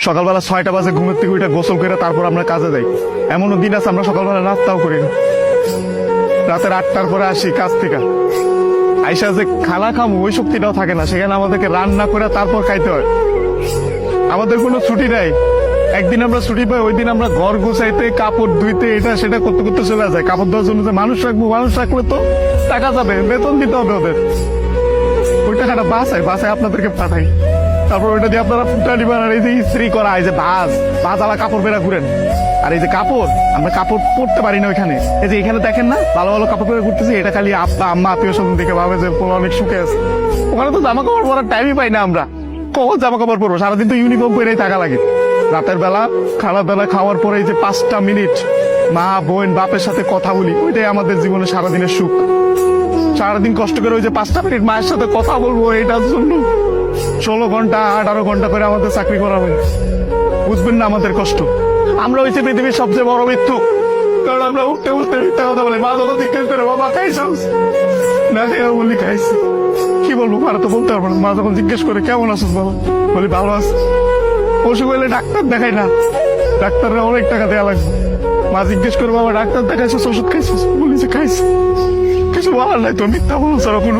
সকালবেলা 6টা বাজে ঘুমের থেকে উঠে গোসল করে তারপর আমরা কাজে যাই। এমনও দিন আছে আমরা সকালবেলা নাস্তাও করি না, রাতের 8টার পরে আসি কাজ থেকে, আইসা যে খানা খামো ওই শক্তিটাও থাকে না, সেখানে আমাদেরকে রান্না করে তারপর খাইতে হয়। আমাদের কোনো ছুটি নাই। একদিন আমরা ছুটি পাই, ওই দিন আমরা ঘর গুছাইতে, কাপড় ধুইতে, এটা সেটা করতে করতে চলে যায়। কাপড় ধোয়ার জন্য যে মানুষ রাখবো, মানুষ রাখলে তো টাকা যাবে, বেতন দিতে হবে ওদের। ওই টাকাটা বাসায় আপনাদেরকে পাঠাই, তারপর ওইটা দিয়ে আপনারা ফুটা নিবেন। আর এই যে ইস্ত্রি করা, এই যে ভাজ আলা কাপড় বেড়া ঘুরেন, আর এই যে কাপড়, আমরা কাপড় পরতে পারি না ওইখানে। এই যে এখানে দেখেন না ভালো ভালো কাপড় পরে ঘুরতেছি, এটা খালি আব্বা আম্মা আত্মীয় স্বজন দেখে ভাবে যে পোলা অনেক সুখে আছে। ওখানে তো জামা কাপড় পরার টাইমই পাই না আমরা। কখন জামা কাপড় পরবো? সারাদিন তো ইউনিফর্ম পরেই থাকা লাগে। রাতের বেলা বেলা খাওয়ার পরে এই যে 5টা মিনিট মা বোন বাপের সাথে কথা বলি, ওইটাই আমাদের জীবনে সারাদিনের সুখ। সারাদিন কষ্ট করে ওই যে 5টা মিনিট মায়ের সাথে কথা বলবো, এটার জন্য 16 ঘন্টা 18 ঘন্টা করে আমাদের চাকরি করা হয়। বুঝবেন না আমাদের কষ্ট। আমরা হয়েছে পৃথিবীর সবচেয়ে বড় মৃত্যু, কারণ আমরা উঠতে উঠতে মিথ্যা কথা বলি। মা যখন জিজ্ঞেস করে বাবা খাইছাস না, বলি খাইছি। কি বলবো, মারা তো বলতে পারবো না। মা যখন জিজ্ঞেস করে কেমন আছিস বাবা, বলি ভালো আছি। অসুখ হইলে ডাক্তার দেখাই না, ডাক্তাররা অনেক টাকা দেওয়া লাগবে। মা জিজ্ঞেস করে বাবা ডাক্তার দেখাইছিস, ওষুধ খাইছিস, বলি যে খাইছি। কিছু বলার নাই তো, মিথ্যা বলো ছাড়া কোনো